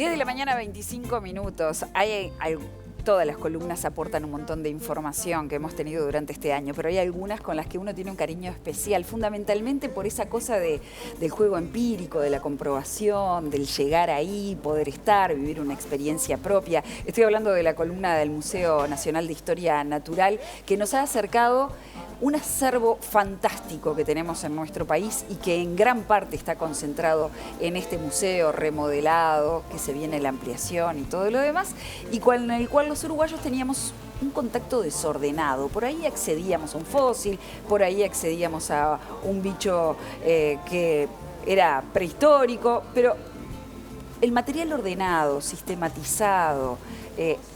10 de la mañana, 25 minutos. Todas las columnas aportan un montón de información que hemos tenido durante este año, pero hay algunas con las que uno tiene un cariño especial, fundamentalmente por esa cosa del juego empírico, de la comprobación, del llegar ahí, poder estar, vivir una experiencia propia. Estoy hablando de la columna del Museo Nacional de Historia Natural, que nos ha acercado un acervo fantástico que tenemos en nuestro país y que en gran parte está concentrado en este museo remodelado, que se viene la ampliación y todo lo demás, y en el cual los uruguayos teníamos un contacto desordenado. Por ahí accedíamos a un fósil, por ahí accedíamos a un bicho que era prehistórico, pero el material ordenado, sistematizado,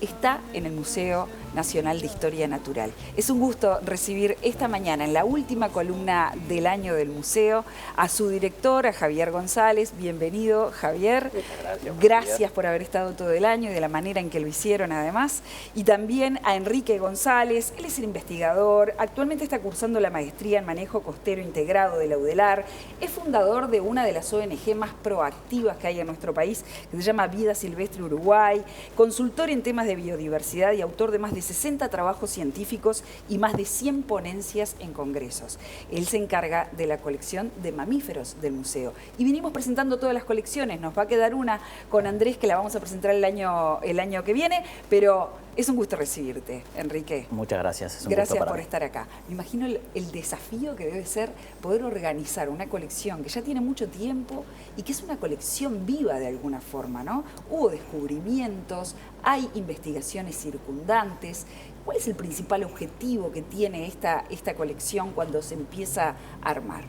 está en el Museo Nacional de Historia Natural. Es un gusto recibir esta mañana, en la última columna del año del museo, a su director, a Javier González. Bienvenido, Javier. Muchas gracias. Gracias por haber estado todo el año y de la manera en que lo hicieron, además. Y también a Enrique González. Él es el investigador. Actualmente está cursando la maestría en manejo costero integrado de la UDELAR. Es fundador de una de las ONG más proactivas que hay en nuestro país, que se llama Vida Silvestre Uruguay. Consultor en temas de biodiversidad y autor de más de 60 trabajos científicos y más de 100 ponencias en congresos. Él se encarga de la colección de mamíferos del museo. Y vinimos presentando todas las colecciones. Nos va a quedar una con Andrés, que la vamos a presentar el año que viene, pero es un gusto recibirte, Enrique. Muchas gracias. Es un Gracias gusto para por mí. estar acá. Me imagino el desafío que debe ser poder organizar una colección que ya tiene mucho tiempo y que es una colección viva de alguna forma, ¿no? Hubo descubrimientos, hay investigaciones circundantes. ¿Cuál es el principal objetivo que tiene esta colección cuando se empieza a armar?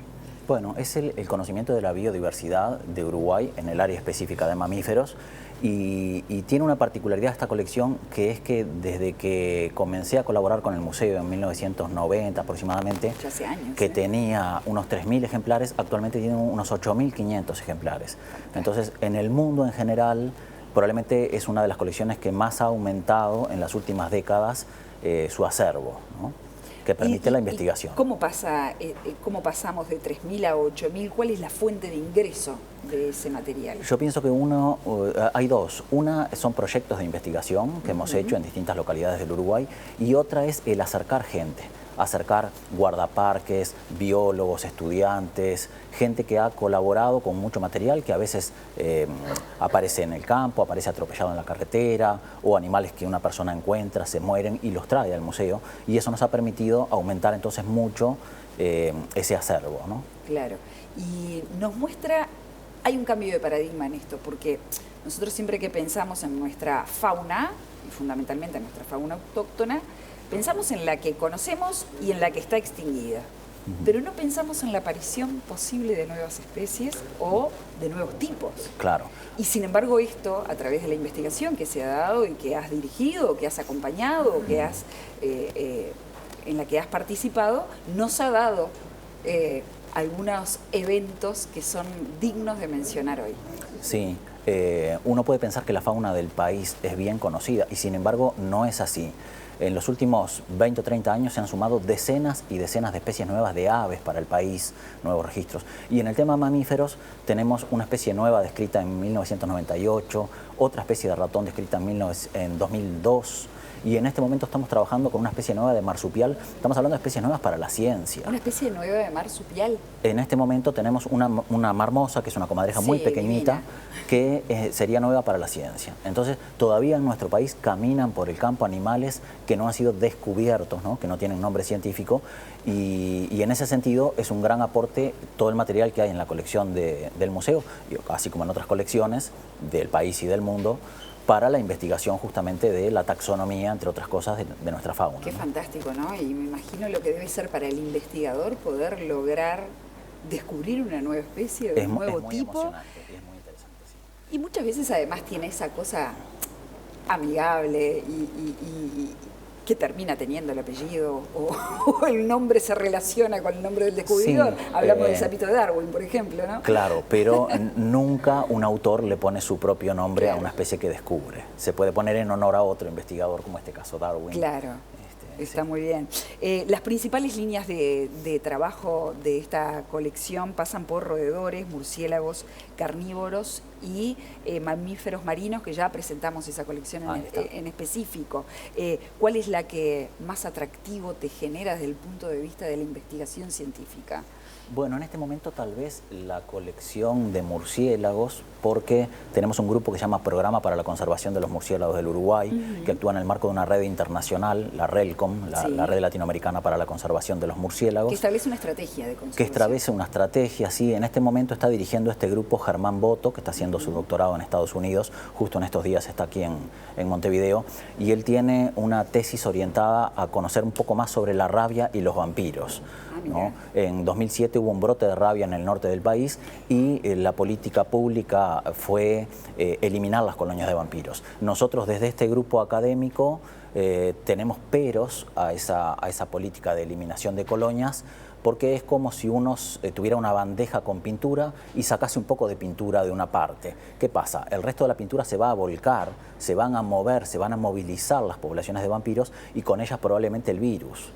Bueno, es el conocimiento de la biodiversidad de Uruguay en el área específica de mamíferos y tiene una particularidad esta colección, que es que desde que comencé a colaborar con el museo en 1990 aproximadamente, Ya hace años, que tenía unos 3.000 ejemplares, actualmente tiene unos 8.500 ejemplares. Entonces, en el mundo en general, probablemente es una de las colecciones que más ha aumentado en las últimas décadas su acervo, ¿no?, que permite la investigación. ¿Cómo pasamos de 3.000 a 8.000? ¿Cuál es la fuente de ingreso de ese material? Yo pienso que hay dos. Una son proyectos de investigación que hemos hecho en distintas localidades del Uruguay, y otra es el acercar gente, acercar guardaparques, biólogos, estudiantes, gente que ha colaborado con mucho material que a veces aparece en el campo, aparece atropellado en la carretera, o animales que una persona encuentra, se mueren y los trae al museo, y eso nos ha permitido aumentar entonces mucho ese acervo, ¿no? Claro, y nos muestra, hay un cambio de paradigma en esto, porque nosotros siempre que pensamos en nuestra fauna, y fundamentalmente en nuestra fauna autóctona, pensamos en la que conocemos y en la que está extinguida, pero no pensamos en la aparición posible de nuevas especies o de nuevos tipos. Claro. Y sin embargo esto, a través de la investigación que se ha dado y que has dirigido, que has acompañado, en la que has participado, nos ha dado algunos eventos que son dignos de mencionar hoy. Sí, uno puede pensar que la fauna del país es bien conocida, y sin embargo no es así. En los últimos 20 o 30 años se han sumado decenas y decenas de especies nuevas de aves para el país, nuevos registros. Y en el tema mamíferos tenemos una especie nueva descrita en 1998, otra especie de ratón descrita en 2002, y en este momento estamos trabajando con una especie nueva de marsupial. Estamos hablando de especies nuevas para la ciencia. ¿Una especie nueva de marsupial? En este momento tenemos una marmosa, que es una comadreja muy pequeñita, divina, que sería nueva para la ciencia. Entonces, todavía en nuestro país caminan por el campo animales que no han sido descubiertos, ¿no?, que no tienen nombre científico, y en ese sentido es un gran aporte todo el material que hay en la colección del museo, así como en otras colecciones del país y del mundo, para la investigación justamente de la taxonomía, entre otras cosas, de nuestra fauna. Qué ¿no? fantástico, ¿no? Y me imagino lo que debe ser para el investigador poder lograr descubrir una nueva especie, de un nuevo tipo. Emocionante, es muy interesante, sí. Y muchas veces además tiene esa cosa amigable y que termina teniendo el apellido o el nombre se relaciona con el nombre del descubridor. Sí, hablamos del sapito de Darwin, por ejemplo, ¿no? Claro, pero nunca un autor le pone su propio nombre a una especie que descubre. Se puede poner en honor a otro investigador, como este caso Darwin. Claro. Está muy bien. Las principales líneas de trabajo de esta colección pasan por roedores, murciélagos, carnívoros y mamíferos marinos, que ya presentamos esa colección en específico. ¿Cuál es la que más atractivo te genera desde el punto de vista de la investigación científica? Bueno, en este momento tal vez la colección de murciélagos, porque tenemos un grupo que se llama Programa para la Conservación de los Murciélagos del Uruguay, que actúa en el marco de una red internacional, la RELCOM, la Red Latinoamericana para la Conservación de los Murciélagos. Que establece una estrategia de conservación. Que establece una estrategia, sí. En este momento está dirigiendo este grupo Germán Boto, que está haciendo su doctorado en Estados Unidos, justo en estos días está aquí en Montevideo, y él tiene una tesis orientada a conocer un poco más sobre la rabia y los vampiros, ¿no? En 2007 hubo un brote de rabia en el norte del país y la política pública fue eliminar las colonias de vampiros. Nosotros desde este grupo académico tenemos peros a esa política de eliminación de colonias, porque es como si uno tuviera una bandeja con pintura y sacase un poco de pintura de una parte. ¿Qué pasa? El resto de la pintura se va a volcar, se van a mover, se van a movilizar las poblaciones de vampiros y con ellas probablemente el virus,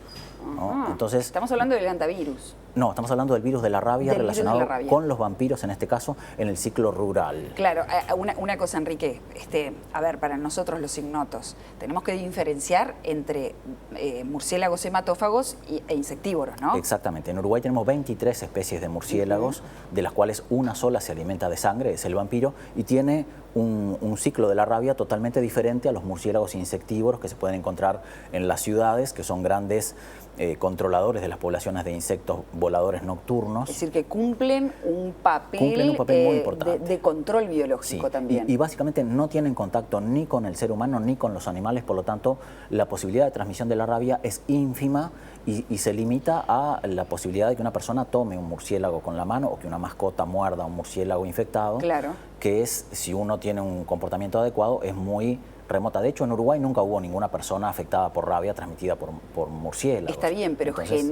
¿no? Entonces, estamos hablando del hantavirus. No, estamos hablando del virus de la rabia relacionado con los vampiros, en este caso, en el ciclo rural. Claro, una cosa, Enrique, a ver, para nosotros los ignotos, tenemos que diferenciar entre murciélagos hematófagos e insectívoros, ¿no? Exactamente. En Uruguay tenemos 23 especies de murciélagos, de las cuales una sola se alimenta de sangre, es el vampiro, y tiene un ciclo de la rabia totalmente diferente a los murciélagos insectívoros que se pueden encontrar en las ciudades, que son grandes controladores de las poblaciones de insectos voladores nocturnos. Es decir, que cumplen un papel muy importante de control biológico también. Y básicamente no tienen contacto ni con el ser humano ni con los animales, por lo tanto la posibilidad de transmisión de la rabia es ínfima y se limita a la posibilidad de que una persona tome un murciélago con la mano o que una mascota muerda a un murciélago infectado, que es, si uno tiene un comportamiento adecuado, es muy remota. De hecho, en Uruguay nunca hubo ninguna persona afectada por rabia transmitida por murciélagos. Está bien, pero entonces,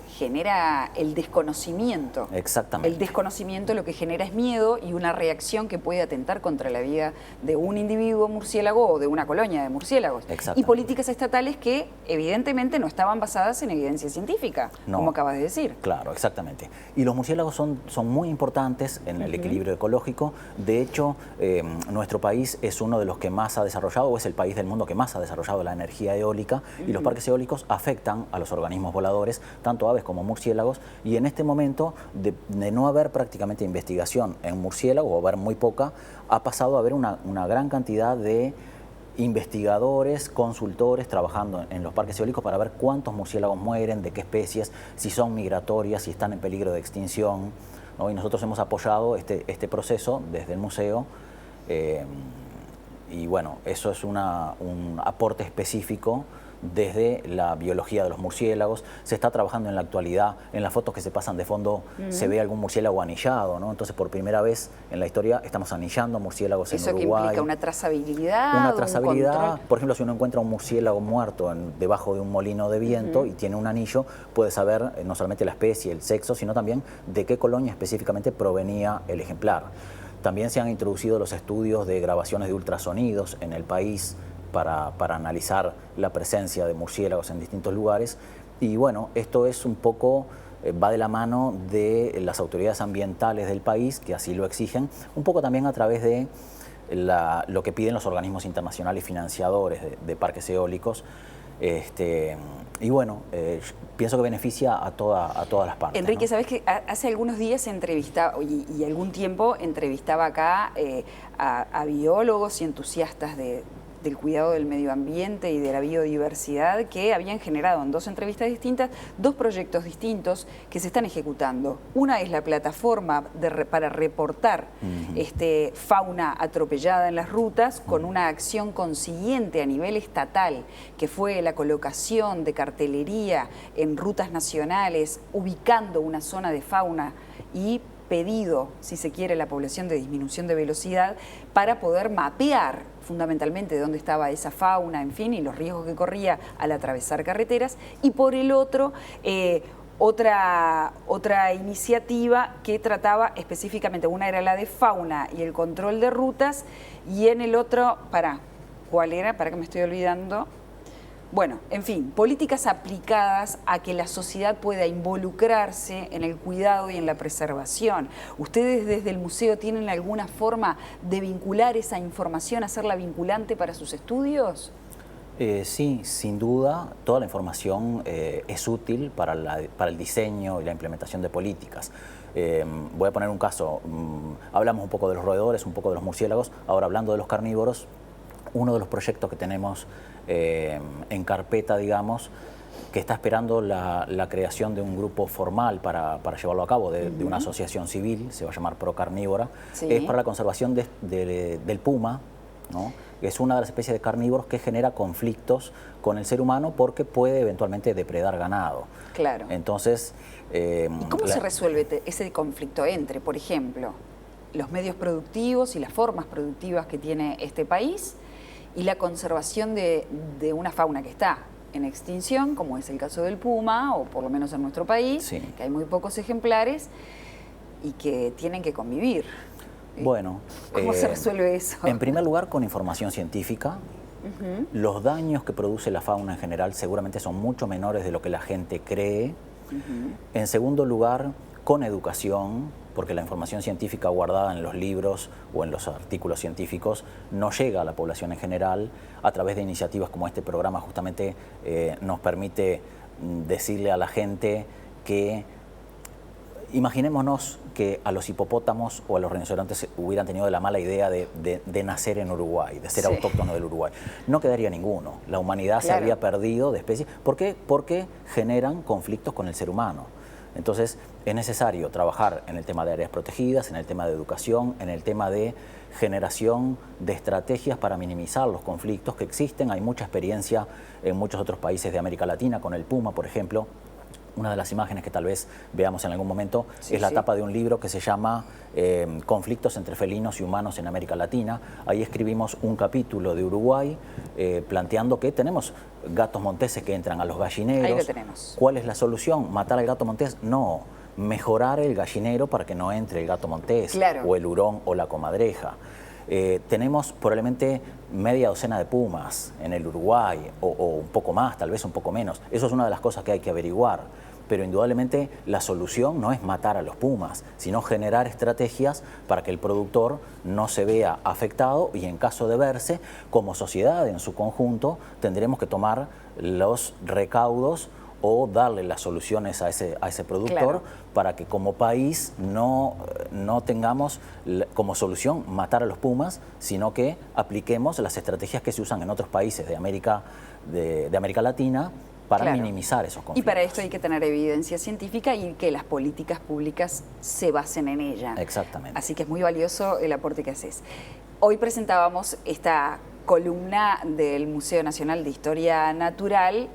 genera el desconocimiento. Exactamente. El desconocimiento lo que genera es miedo y una reacción que puede atentar contra la vida de un individuo murciélago o de una colonia de murciélagos. Y políticas estatales que evidentemente no estaban basadas en evidencia científica, como acabas de decir. Claro, exactamente. Y los murciélagos son muy importantes en el equilibrio ecológico. De hecho, nuestro país es uno de los que más ha desarrollado, o es el país del mundo que más ha desarrollado la energía eólica, y los parques eólicos afectan a los organismos voladores, tanto aves como murciélagos, y en este momento, de no haber prácticamente investigación en murciélagos, o haber muy poca, ha pasado a haber una gran cantidad de investigadores, consultores trabajando en los parques eólicos para ver cuántos murciélagos mueren, de qué especies, si son migratorias, si están en peligro de extinción, ¿no? Y nosotros hemos apoyado este proceso desde el museo. Y bueno, eso es un aporte específico desde la biología de los murciélagos. Se está trabajando en la actualidad, en las fotos que se pasan de fondo se ve algún murciélago anillado, ¿no? Entonces por primera vez en la historia estamos anillando murciélagos en Uruguay. ¿Eso que implica una trazabilidad? Una trazabilidad, por ejemplo, si uno encuentra un murciélago muerto debajo de un molino de viento y tiene un anillo, puede saber no solamente la especie, el sexo, sino también de qué colonia específicamente provenía el ejemplar. También se han introducido los estudios de grabaciones de ultrasonidos en el país para analizar la presencia de murciélagos en distintos lugares. Y bueno, esto es un poco, va de la mano de las autoridades ambientales del país, que así lo exigen, un poco también a través de lo que piden los organismos internacionales financiadores de parques eólicos. Y bueno, pienso que beneficia a todas las partes. Enrique, ¿no? ¿sabés que hace algunos días entrevistaba, y algún tiempo entrevistaba acá a biólogos y entusiastas del cuidado del medio ambiente y de la biodiversidad que habían generado en 2 entrevistas distintas 2 proyectos distintos que se están ejecutando? Una es la plataforma para reportar fauna atropellada en las rutas con una acción consiguiente a nivel estatal, que fue la colocación de cartelería en rutas nacionales ubicando una zona de fauna y pedido, si se quiere, la población de disminución de velocidad para poder mapear fundamentalmente de dónde estaba esa fauna, en fin, y los riesgos que corría al atravesar carreteras. Y por el otro, otra iniciativa que trataba específicamente, una era la de fauna y el control de rutas, y en el otro, ¿cuál era? Para que me estoy olvidando. Bueno, en fin, políticas aplicadas a que la sociedad pueda involucrarse en el cuidado y en la preservación. ¿Ustedes desde el museo tienen alguna forma de vincular esa información, hacerla vinculante para sus estudios? Sí, sin duda, toda la información es útil para el diseño y la implementación de políticas. Voy a poner un caso. Hablamos un poco de los roedores, un poco de los murciélagos. Ahora, hablando de los carnívoros, uno de los proyectos que tenemos en carpeta, digamos, que está esperando la creación de un grupo formal para llevarlo a cabo, de una asociación civil, se va a llamar Procarnívora, Sí. es para la conservación del puma, ¿no? Es una de las especies de carnívoros que genera conflictos con el ser humano porque puede eventualmente depredar ganado. Claro. Entonces... ¿Y cómo se resuelve ese conflicto entre, por ejemplo, los medios productivos y las formas productivas que tiene este país y la conservación de una fauna que está en extinción, como es el caso del puma, o por lo menos en nuestro país, Sí. que hay muy pocos ejemplares y que tienen que convivir? Bueno, ¿Cómo se resuelve eso? En primer lugar, con información científica. Los daños que produce la fauna en general seguramente son mucho menores de lo que la gente cree. En segundo lugar, con educación, porque la información científica guardada en los libros o en los artículos científicos no llega a la población en general. A través de iniciativas como este programa justamente nos permite decirle a la gente que... Imaginémonos que a los hipopótamos o a los rinocerontes hubieran tenido la mala idea de nacer en Uruguay, de ser autóctono del Uruguay. No quedaría ninguno. La humanidad se habría perdido de especies. ¿Por qué? Porque generan conflictos con el ser humano. Entonces, es necesario trabajar en el tema de áreas protegidas, en el tema de educación, en el tema de generación de estrategias para minimizar los conflictos que existen. Hay mucha experiencia en muchos otros países de América Latina, con el puma, por ejemplo. Una de las imágenes que tal vez veamos en algún momento es la tapa de un libro que se llama Conflictos entre felinos y humanos en América Latina. Ahí escribimos un capítulo de Uruguay planteando que tenemos gatos monteses que entran a los gallineros. Ahí lo tenemos. ¿Cuál es la solución? ¿Matar al gato montés? No, mejorar el gallinero para que no entre el gato montés o el hurón o la comadreja. Tenemos probablemente media docena de pumas en el Uruguay o un poco más, tal vez un poco menos. Eso es una de las cosas que hay que averiguar. Pero indudablemente la solución no es matar a los pumas, sino generar estrategias para que el productor no se vea afectado y en caso de verse, como sociedad en su conjunto, tendremos que tomar los recaudos o darle las soluciones a ese productor para que como país no tengamos como solución matar a los pumas, sino que apliquemos las estrategias que se usan en otros países de América Latina para minimizar esos conflictos. Y para esto hay que tener evidencia científica y que las políticas públicas se basen en ella. Exactamente. Así que es muy valioso el aporte que haces. Hoy presentábamos esta columna del Museo Nacional de Historia Natural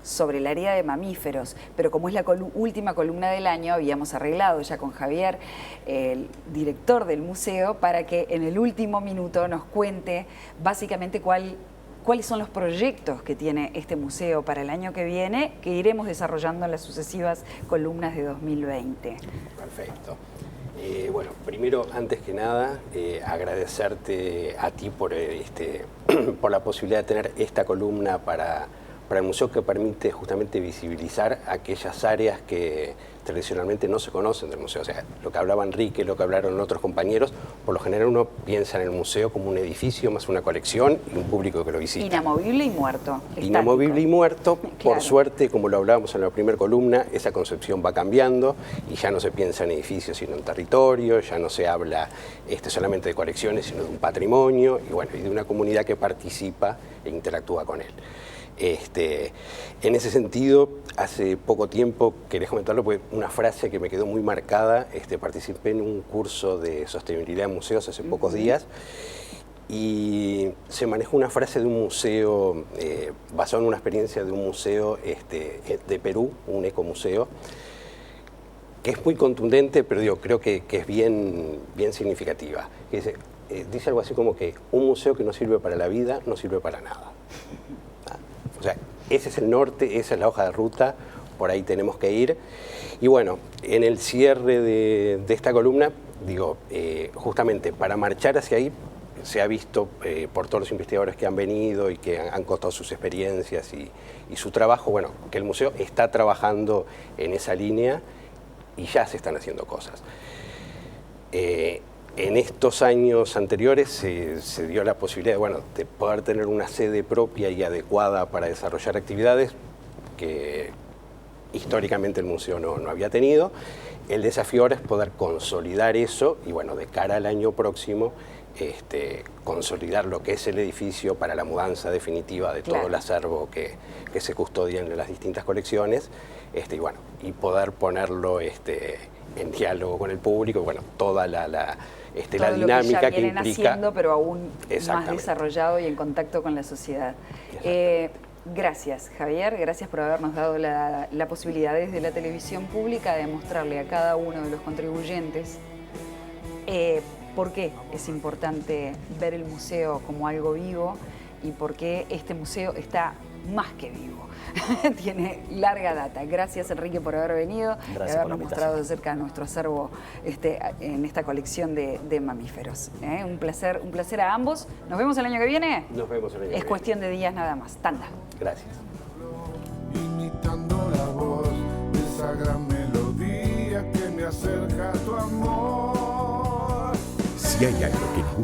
sobre el área de mamíferos, pero como es la última columna del año, habíamos arreglado ya con Javier, el director del museo, para que en el último minuto nos cuente básicamente cuáles son los proyectos que tiene este museo para el año que viene, que iremos desarrollando en las sucesivas columnas de 2020. Perfecto. Bueno, primero, antes que nada, agradecerte a ti por la posibilidad de tener esta columna para el museo, que permite justamente visibilizar aquellas áreas que tradicionalmente no se conocen del museo. O sea, lo que hablaba Enrique, lo que hablaron otros compañeros, por lo general uno piensa en el museo como un edificio más una colección y un público que lo visita. Inamovible y muerto. Inamovible y muerto. Por suerte, como lo hablábamos en la primera columna, esa concepción va cambiando y ya no se piensa en edificios sino en territorio, ya no se habla solamente de colecciones sino de un patrimonio y bueno, y de una comunidad que participa e interactúa con él. En ese sentido, hace poco tiempo, quería comentarlo, porque una frase que me quedó muy marcada, participé en un curso de sostenibilidad en museos hace pocos días y se manejó una frase de un museo, basado en una experiencia de un museo de Perú, un ecomuseo, que es muy contundente, pero creo que es bien significativa. Dice algo así como que un museo que no sirve para la vida, no sirve para nada. O sea, ese es el norte, esa es la hoja de ruta, por ahí tenemos que ir. Y bueno, en el cierre de esta columna, justamente para marchar hacia ahí, se ha visto por todos los investigadores que han venido y que han contado sus experiencias y su trabajo, bueno, que el museo está trabajando en esa línea y ya se están haciendo cosas. En estos años anteriores se dio la posibilidad de poder tener una sede propia y adecuada para desarrollar actividades que históricamente el museo no había tenido. El desafío ahora es poder consolidar eso y bueno, de cara al año próximo, consolidar lo que es el edificio para la mudanza definitiva de todo el acervo que se custodia en las distintas colecciones y poder ponerlo en diálogo con el público, toda la dinámica que implica, haciendo, pero aún más desarrollado y en contacto con la sociedad. Gracias, Javier, gracias por habernos dado la posibilidad desde la televisión pública de mostrarle a cada uno de los contribuyentes por qué es importante ver el museo como algo vivo y por qué este museo está más que vivo. Tiene larga data. Gracias, Enrique, por haber venido y habernos mostrado de cerca nuestro acervo en esta colección de mamíferos. Un placer a ambos. ¿Nos vemos el año que viene? Nos vemos el año que viene. Es cuestión de días nada más. Tanda. Gracias. Imitando la voz de esa gran melodía que me acerca a tu amor. Si hay algo que nos gusta